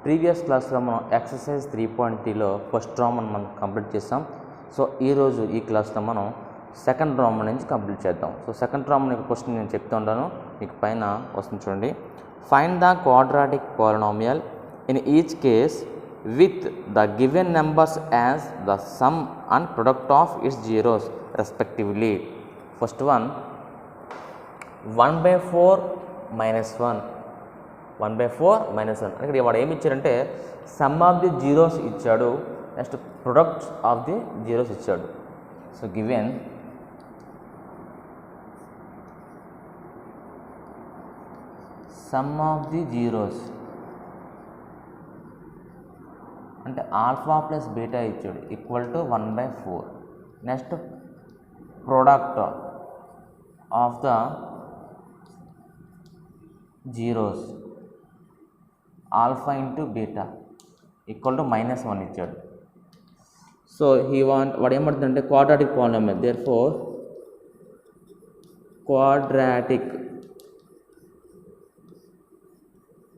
Previous క్లాస్లో మనం exercise 3.3లో first Raman మనం కంప్లీట్ చేసాం. సో ఈరోజు ఈ క్లాస్లో మనం సెకండ్ రామన్ నుంచి కంప్లీట్ చేద్దాం. సో సెకండ్ రామన్ యొక్క క్వశ్చన్ నేను చెప్తూ ఉంటాను, మీకు పైన వస్తుంది చూడండి. Find the quadratic polynomial in each case with the given numbers as the sum and product of its zeros respectively. First one, 1/4 minus 1. 1/4 minus 1 ఇక్కడ వాడు ఏమి ఇచ్చారంటే సమ్ ఆఫ్ ది జీరోస్ ఇచ్చాడు, next products of the zeros ఇచ్చాడు. So given sum of the zeros అంటే alpha plus beta ఇచ్చాడు equal to 1/4. Next product of the zeros alpha into beta equal to -1 ఇచ్చాడు. So వాడు ఏమంటుందంటే quadratic polynomial, therefore quadratic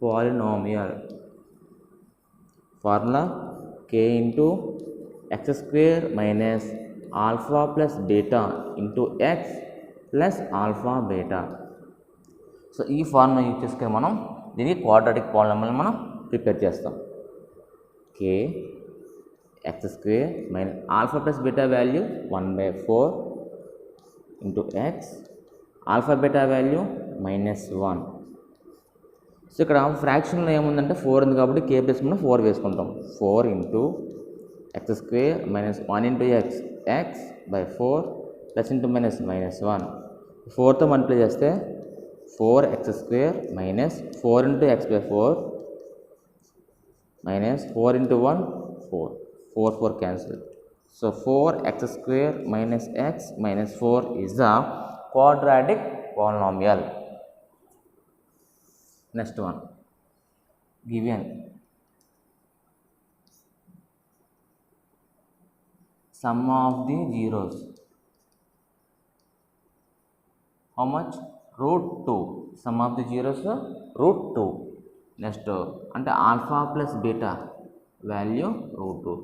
polynomial formula k into x square minus alpha plus beta into x plus alpha beta. So ఈ formula use చేసుకుని మనం దీనికి quadratic polynomial మనం prepare చేస్తాం. k X square minus alpha plus beta value 1/4 into X, alpha beta value -1. So ఇక్కడ ఫ్రాక్షన్లో ఏముందంటే 4 ఉంది కాబట్టి k ప్లస్ మనం 4 వేసుకుంటాం. 4 into x square minus 1 into x, x by 4 plus into minus -1. 4తో మల్టిప్లై చేస్తే 4x square minus 4 into x by 4 minus 4 into 1 4, 4 cancel. So 4x square minus x minus 4 is the quadratic polynomial. Next one, given sum of the zeros, how much? √2. Sum of the zeros √2. Next అంటే alpha plus beta value √2.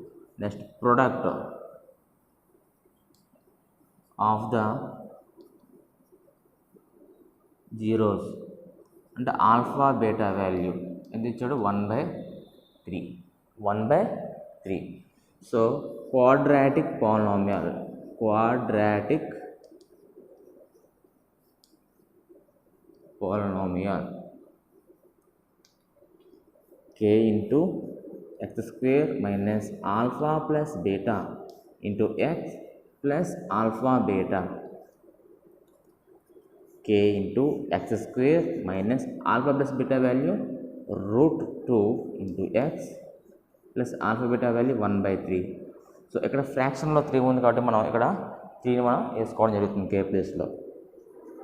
Next product of the zeros అంటే alpha beta value ఎంత ఇచ్చాడు? 1/3. So quadratic polynomial, quadratic polynomial k into x square minus alpha plus beta into x plus alpha beta, k into x square minus alpha plus beta value √2 into x plus alpha beta value 1/3. So ఇక్కడ ఫ్రాక్షన్లో 3 ఉంది కాబట్టి మనం ఇక్కడ 3ని మనం వేసుకోవడం జరుగుతుంది k ప్లేస్లో.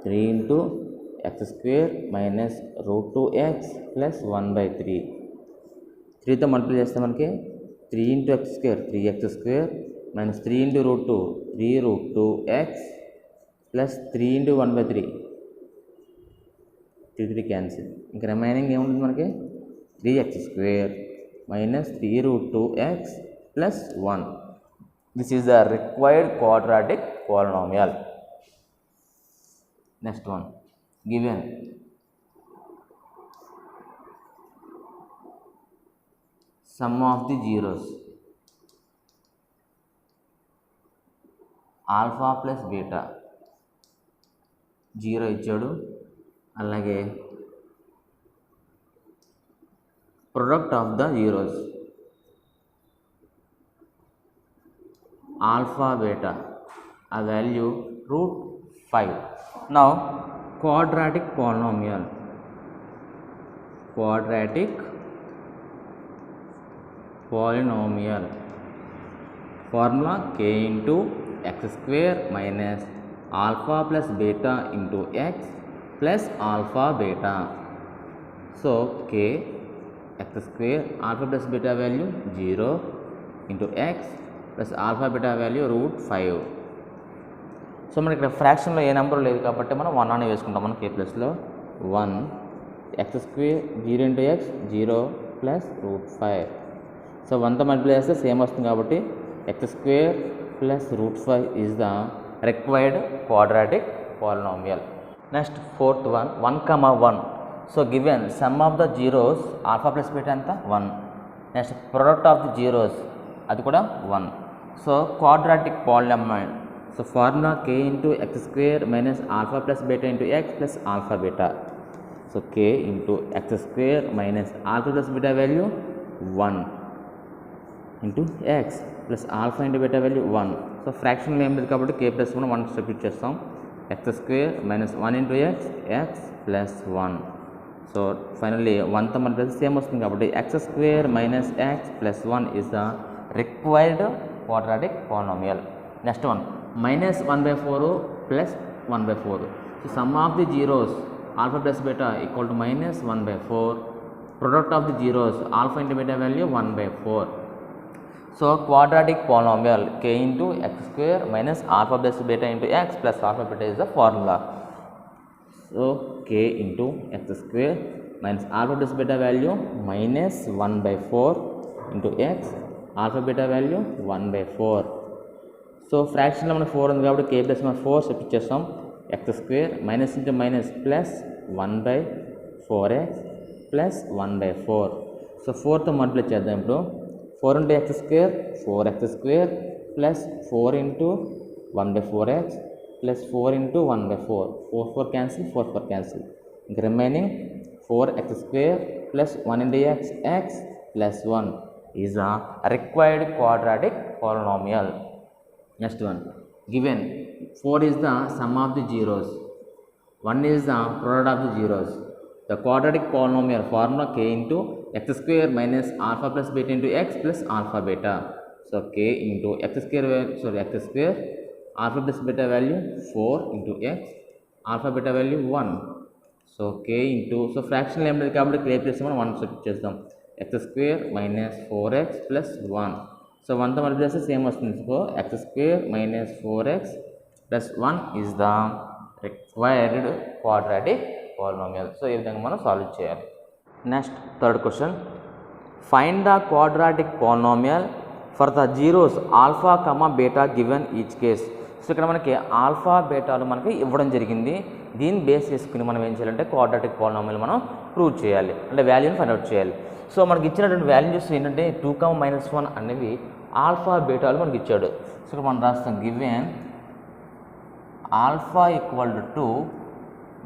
3 into x square minus √2x plus 1/3. 3తో మల్టిప్లై చేస్తే మనకి 3 into x square 3x square minus 3 into √2 3√2x plus 3 into 1/3 3 cancel. ఇంకా రిమైనింగ్ ఏముంటుంది మనకి? 3x square minus 3√2x plus 1. This is the required quadratic polynomial. Next one, given sum of the zeros alpha plus beta 0 ఇచ్చాడు, అలాగే product of the zeros alpha beta ఆ value √5. Now quadratic polynomial, quadratic polynomial formula k into x square minus alpha plus beta into x plus alpha beta. So k X square alpha plus beta value 0 into x plus alpha beta value √5. So మనకి ఇక్కడ ఫ్రాక్షన్లో ఏ number లేదు కాబట్టి మనం 1 అని వేసుకుంటాం. మనం k ప్లస్లో 1 x square 0 into x 0 plus root 5. So 1తో మల్టిప్లై చేస్తే సేమ్ వస్తుంది కాబట్టి x² plus root 5 is the required quadratic polynomial. Next fourth one 1, 1. So given sum of the zeros alpha plus beta ఎంత 1. Next product of the zeros అది కూడా 1. So quadratic polynomial. So formula k into x² minus alpha plus beta into x plus alpha beta. So k into x² minus alpha plus beta value 1 into x plus alpha into beta value 1. So ఫ్రాక్షన్లో ఏం లేదు కాబట్టి k plus 1 substitute చేస్తాం. x² minus 1 into x plus 1. So finally 1తో multiply same వస్తుంది కాబట్టి x² minus x plus 1 is the required quadratic polynomial. Next one minus 1/4 plus 1/4. So sum of the zeros alpha plus beta equal to minus 1/4. Product of the zeros alpha into beta value 1/4. So quadratic polynomial k into x² minus alpha plus beta into x plus alpha beta is the formula. So k into x² minus alpha plus beta value minus 1/4 into x alpha beta value 1/4. So ఫ్రాక్షన్లో మనకు 4 ఉంది కాబట్టి k plus 4 substitute చేస్తాం. x² minus into minus plus 1/4x plus 1/4. So 4తో multiply చేద్దాం. ఇప్పుడు 4 into x² 4x² plus 4 into 1/4x plus 4 into 1/4. 4 cancel 4 cancel. ఇంక remaining 4x² plus 1 into x plus 1 is a required quadratic polynomial. Next one, given 4 is the sum of the zeros, 1 is the product of the zeros. The quadratic polynomial formula k into x² minus alpha plus beta into x plus alpha beta. So k into x² alpha plus beta value 4 into x alpha beta value 1. So k into fractional ఏం లేదు కాబట్టి k plus 1 substitute చేద్దాం. x² minus 4x plus 1. So 1తో multiply చేస్తే same వస్తుంది. So x² minus 4x plus 1 is the required quadratic polynomial. So ఈ విధంగా మనం సాల్వ్ చేయాలి. Next third question, find the quadratic polynomial for the zeros alpha comma beta given each case. So ఇక్కడ మనకి alpha బీటాలు మనకి ఇవ్వడం జరిగింది. దీన్ని బేస్ చేసుకుని మనం ఏం చేయాలంటే క్వాడ్రాటిక్ పాలినామియల్ మనం ప్రూవ్ చేయాలి, అంటే వాల్యూని ఫైండ్ అవుట్ చేయాలి. సో మనకి ఇచ్చినటువంటి వాల్యూస్ ఏంటంటే 2, -1 అనేవి ఆల్ఫా బీటాలు మనకి ఇచ్చాడు. సో ఇక్కడ మనం రాస్తాం given alpha equal to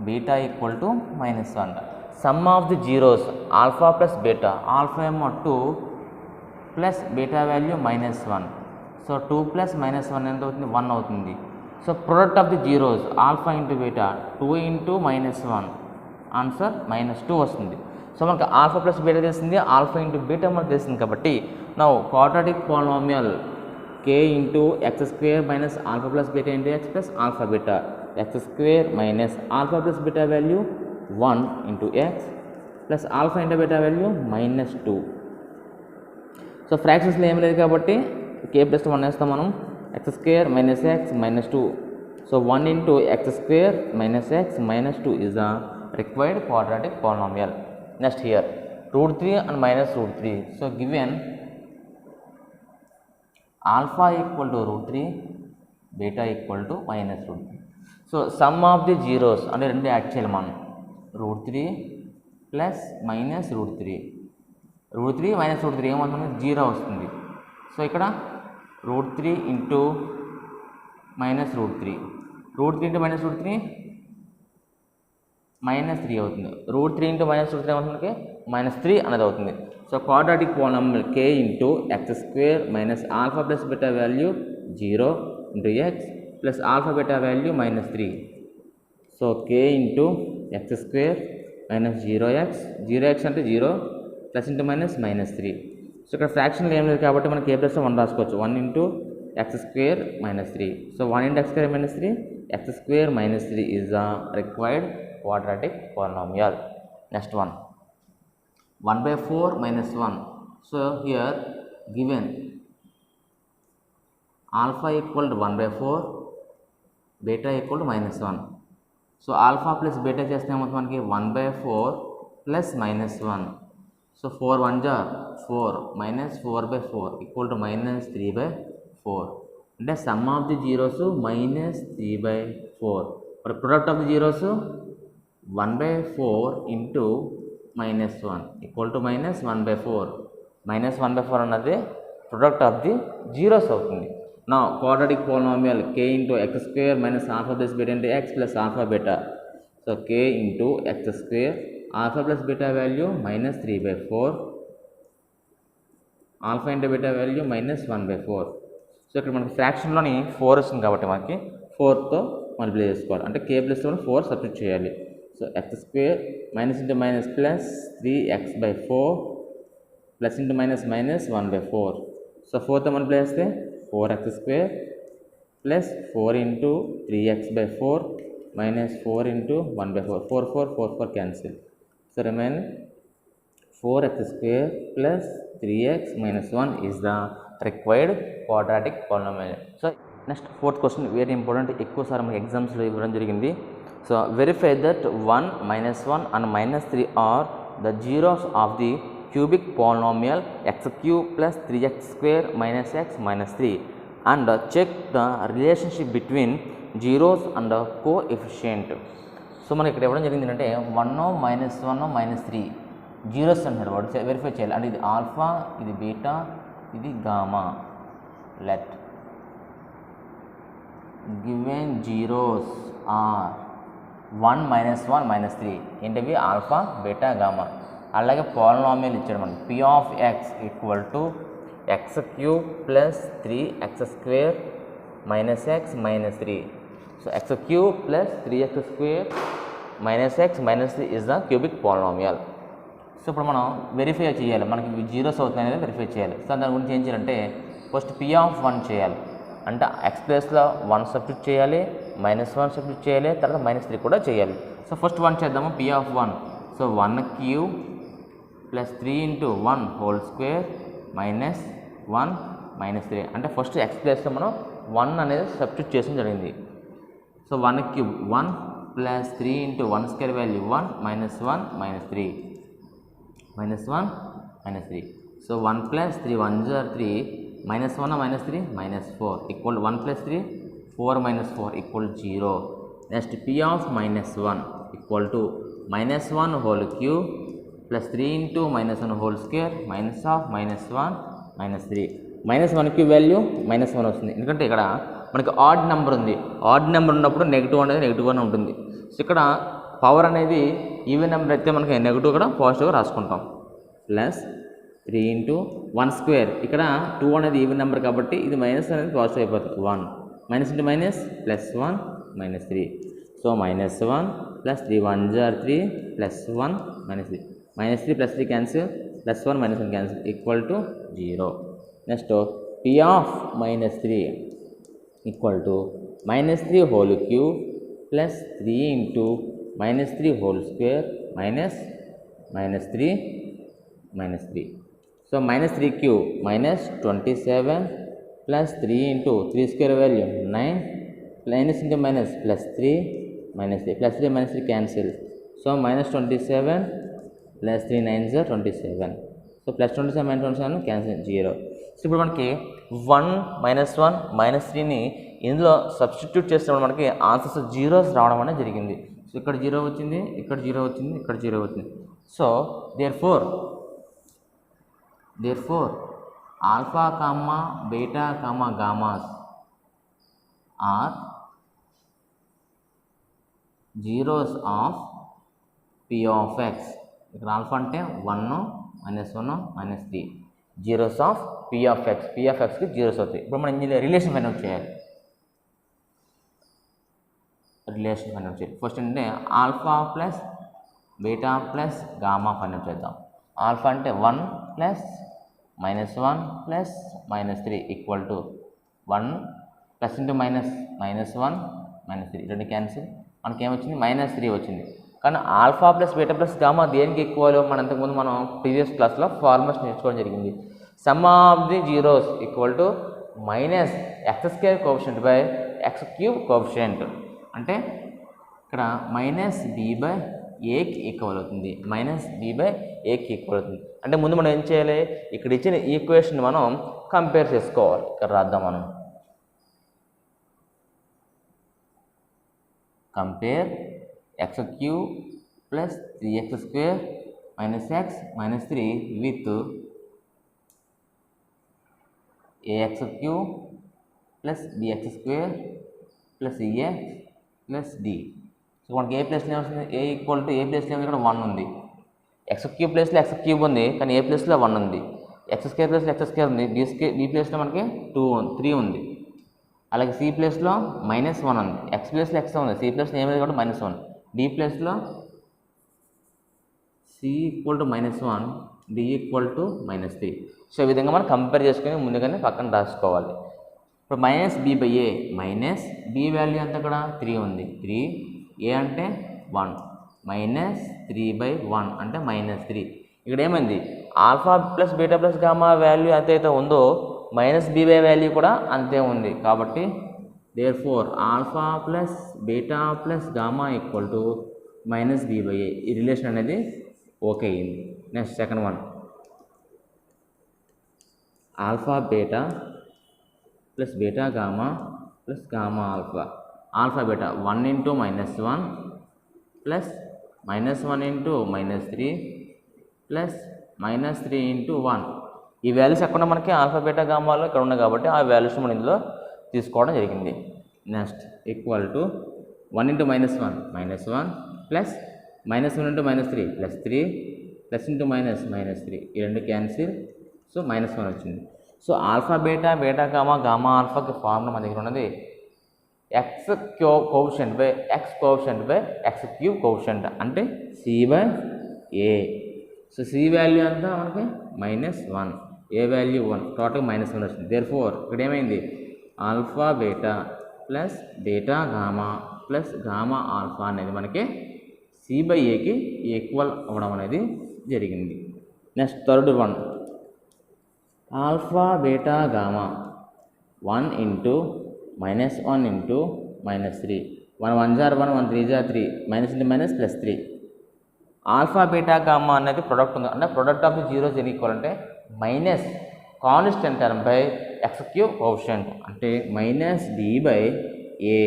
beta equal to -1. Some of the zeros alpha plus beta, alpha ఏమో 2 plus beta value -1. So 2 plus -1 ఎంత అవుతుంది 1 అవుతుంది. So product of the zeros alpha into beta 2 into -1 answer -2 వస్తుంది. So మనకు alpha plus beta తెలిసింది, alpha into beta మనకు తెలిసింది కాబట్టి now quadratic polynomial k into x² minus alpha plus beta into x plus alpha beta. x² minus alpha plus beta value 1 into x plus alpha into beta value -2. So ఫ్రాక్షన్స్లో ఏం లేదు కాబట్టి k plus 1 వేస్తాం మనం. x² minus x -2. So 1 into x² minus x -2 is the required quadratic polynomial. Next here √3 and -√3. So given alpha equal to √3, beta equal to -√3. So sum of the zeros అంటే రెండు add చేయాలి మనం. √3 plus -√3. √3 -√3 ఏమవుతుంది 0 వస్తుంది. So ఇక్కడ √3 into -√3. √3 into -√3 -3 అవుతుంది. √3 into -√3 ఏమవుతుంది -3 అనేది అవుతుంది. So quadratic polynomial k into x² minus alpha plus beta value 0 into x plus alpha beta value -3. So k into x² minus 0x అంటే 0 ప్లస్ ఇంటూ మైనస్ -3. సో ఇక్కడ ఫ్రాక్షన్లు ఏం లేదు కాబట్టి మనం k ప్లస్ 1 రాసుకోవచ్చు. 1 into x² -3. So 1 into x² -3, x² -3 is the required quadratic polynomial. Next one 1/4 -1. So here given alpha equal to 1/4, beta equal to -1. So alpha plus beta చేస్తే ఏమవుతుంది మనకి 1/4 plus -1. So 4 1 జా 4 మైనస్ 4/4 ఈక్వల్ టు మైనస్ 3/4. అంటే some of the zeros minus 3/4. మరి product of the zeros 1/4 into -1 equal to -1/4. -1/4 అన్నది product of the zeros అవుతుంది. నా quadratic polynomial k into x square minus alpha plus beta into x plus alpha beta. So k into x square alpha plus beta value -3/4, alpha into beta value -1/4. So ఇక్కడ మనకి ఫ్రాక్షన్లోని 4 వస్తుంది కాబట్టి మనకి 4తో multiply చేసుకోవాలి. అంటే k ప్లస్లో 4 సబ్స్టిట్యూట్ చేయాలి. So x square minus into minus plus 3x/4 plus into minus -1/4. So 4తో మల్టిప్లై చేస్తే 4x square plus 4 into 3x/4 minus 4 into 1/4. 4 4 4 4 cancel. So remain 4x square plus 3x minus 1 is the required quadratic polynomial. So next fourth question very important. ఎక్కువ sir మనకి ఎగ్జామ్స్లో ఇవ్వడం జరిగింది. So verify that 1 -1 and -3 are the zeros of the cubic polynomial x cube plus 3x square minus x minus 3 and check the relationship between zeros and coefficient. So మనకి ఇక్కడ ఇవ్వడం జరిగింది అంటే 1 -1 -3 జీరోస్ అంటారు. వాడు వెరిఫై చేయాలి. అంటే ఇది ఆల్ఫా, ఇది బీటా, ఇది gamma. Let given zeros are 1 -1 -3 ఏంటివి ఆల్ఫా, బీటా, గామా. అలాగే పాలినామియల్ ఇచ్చాడు మనకి p of x equal to x cube plus 3x square minus x minus 3. So x cube plus 3x square minus x minus 3 is the cubic polynomial. So ఇప్పుడు మనం verify చేయాలి. మనకి zeros అవుతున్నాయి అనేది verify చేయాలి. So దాని గురించి ఏం చేయాలంటే ఫస్ట్ p ఆఫ్ 1 చేయాలి. అంటే x ప్లేస్లో 1 సబ్స్టిట్యూట్ చేయాలి, -1 సబ్స్టిట్యూట్ చేయాలి, తర్వాత -3 కూడా చేయాలి. సో ఫస్ట్ 1 చేద్దాము. p of 1. So 1 cube plus 3 into 1 whole square minus 1 -3. అంటే ఫస్ట్ x ప్లేస్లో మనం 1 అనేది సబ్స్టిట్యూట్ చేయడం జరిగింది. So 1 cube 1 plus 3 into 1 square value 1 -1 -3 -1 -3. So 1 plus 3 1 జార్ 3 -1 -3 -4 equal 1 plus 3 4 -4 equal 0. Next p of -1 equal to -1 whole cube plus 3 into -1 whole square minus of -1 -3. -1 cube value -1 వస్తుంది. ఎందుకంటే ఇక్కడ మనకి ఆడ్ నెంబర్ ఉంది. ఆడ్ నెంబర్ ఉన్నప్పుడు negative అనేది నెగిటివ్గానే ఉంటుంది. So ఇక్కడ పవర్ అనేది ఈవెన్ నెంబర్ అయితే మనకి నెగిటివ్ కూడా పాజిటివ్గా రాసుకుంటాం. Plus 3 into 1 square. ఇక్కడ 2 అనేది ఈవెన్ నెంబర్ కాబట్టి ఇది మైనస్ అనేది పాజిటివ్ అయిపోతుంది. 1 minus into minus plus 1 -3. So -1 plus 3 1 జార్ 3 plus 1 -3 -3 plus 3 cancel plus 1 -1 cancel equal to 0. Next p of -3 equal to -3 whole cube plus 3 into -3 whole square minus -3 -3. So -3 cube -27 plus 3 into 3 square value 9 minus into minus plus 3 -3 plus 3 -3 cancel. So -27 plus 3 9 27. So plus 27 -27 cancel 0. So ఇప్పుడు మనకి 1 -1 -3ని ఇందులో substitute చేసినప్పుడు మనకి answers zeros రావడం అనేది జరిగింది. So ఇక్కడ 0 వచ్చింది, ఇక్కడ 0 వచ్చింది, ఇక్కడ 0 వచ్చింది. So therefore alpha comma beta comma gammas are zeros of p of x. ఇక్కడ ఆల్ఫా అంటే 1 -1 -3 zeros of p of x. p of xకి జీరోస్ అవుతాయి. ఇప్పుడు మనం ఇందులో రిలేషన్ ఫైండ్ అవుట్ చేయాలి. ఫస్ట్ ఏంటంటే alpha plus beta plus gamma find out చేద్దాం. ఆల్ఫా అంటే 1 plus -1 plus -3 equal to 1 plus into minus -1 -3 రెండు క్యాన్సిల్. మనకి ఏమొచ్చింది -3 వచ్చింది. కానీ alpha plus beta plus gamma దేనికి ఎక్కువలో మనం అంతకుముందు మనం ప్రీవియస్ క్లాస్లో ఫార్ములాస్ నేర్చుకోవడం జరిగింది. Some of the zeros equal to -x² coefficient by x³ coefficient. అంటే ఇక్కడ -b/x² ఏకి ఈక్వల్ అవుతుంది, మైనస్ బి బై ఏకి ఈక్వల్ అవుతుంది. అంటే ముందు మనం ఏం చేయాలి, ఇక్కడ ఇచ్చిన ఈక్వేషన్ మనం కంపేర్ చేసుకోవాలి. ఇక్కడ రాద్దాం మనం, compare X cube plus 3x² minus x minus 3 with ax cube plus bx² plus ex plus d. So మనకి ఏ ప్లేస్లో ఏమొస్తుంది, ఏ ఈక్వల్ టు ఏ ప్లేస్లో ఏమి ఇక్కడ 1 ఉంది, ఎక్స్ క్యూబ్ ప్లేస్లో ఎక్స్ క్యూబ్ ఉంది కానీ ఏ ప్లేస్లో 1 ఉంది, x² ప్లేస్లో x² ఉంది, బి ప్లేస్లో మనకి 3 ఉంది. అలాగే సి ప్లేస్లో -1 ఉంది, ఎక్స్ ప్లేస్లో x ఉంది, సి ప్లేస్లో ఏమైంది కాబట్టి -1, డి ప్లేస్లో C equal to -1, D equal to -3. So ఈ విధంగా మనం కంపేర్ చేసుకుని ముందుగానే పక్కన రాసుకోవాలి. ఇప్పుడు minus B by A, minus B value అంతా కూడా 3 ఉంది, 3, ఏ అంటే 1, మైనస్ 3/1 అంటే -3. ఇక్కడ ఏమైంది, alpha plus beta plus gamma value ఎంతైతే ఉందో మైనస్ బి బై వాల్యూ కూడా అంతే ఉంది. కాబట్టి therefore alpha plus beta plus gamma equal to minus B by a. ఈ రిలేషన్ అనేది ఓకే అయింది. Next second one, alpha beta plus beta gamma plus gamma alpha, alpha beta 1 × -1 plus -1 × -3 plus -3 × 1. ఈ values ఎక్కడ మనకి ఆల్ఫా బీటా గామాలో ఇక్కడ ఉన్నాయి కాబట్టి ఆ వాల్యూస్ మనం ఇందులో తీసుకోవడం జరిగింది. Next equal to 1 × -1 -1 plus -1 × -3 +3 plus into minus -3, ఈ రెండు క్యాన్సిల్, సో -1 వచ్చింది. So alpha beta beta gamma gamma ఆల్ఫాకి ఫార్ములా మన దగ్గర ఉన్నది x coefficient by x coefficient by x cube coefficient అంటే c/a. సో సి వాల్యూ అంతా మనకి -1, ఏ వాల్యూ 1, టోటల్ -1 వచ్చింది. దేర్ఫోర్ ఇక్కడ ఏమైంది, alpha beta plus beta gamma plus gamma alpha అనేది మనకి c/aకి ఈక్వల్ అవ్వడం అనేది జరిగింది. Next third one, alpha beta gamma 1 × -1 × -3, 1 1 * 1 1 3 * 3, minus into minus +3. Alpha beta gamma అనేది ప్రొడక్ట్ ఉంది అంటే product of the zeros equal అంటే minus constant term by x cube coefficient అంటే -d/a,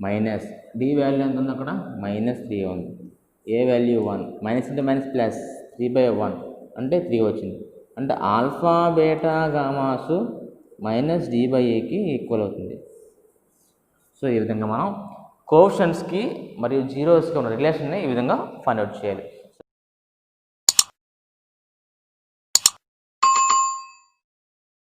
మైనస్ డి వాల్యూ ఎంత ఉంది అక్కడ -3 ఉంది, a value 1, minus into minus plus 3/1 అంటే 3 వచ్చింది. అంటే ఆల్ఫా బీటా గామాసు -d/aకి ఈక్వల్ అవుతుంది. సో ఈ విధంగా మనం కోఎఫిషియంట్స్కి మరియు జీరోస్కి ఉన్న రిలేషన్ని ఈ విధంగా ఫైండ్ అవుట్ చేయాలి.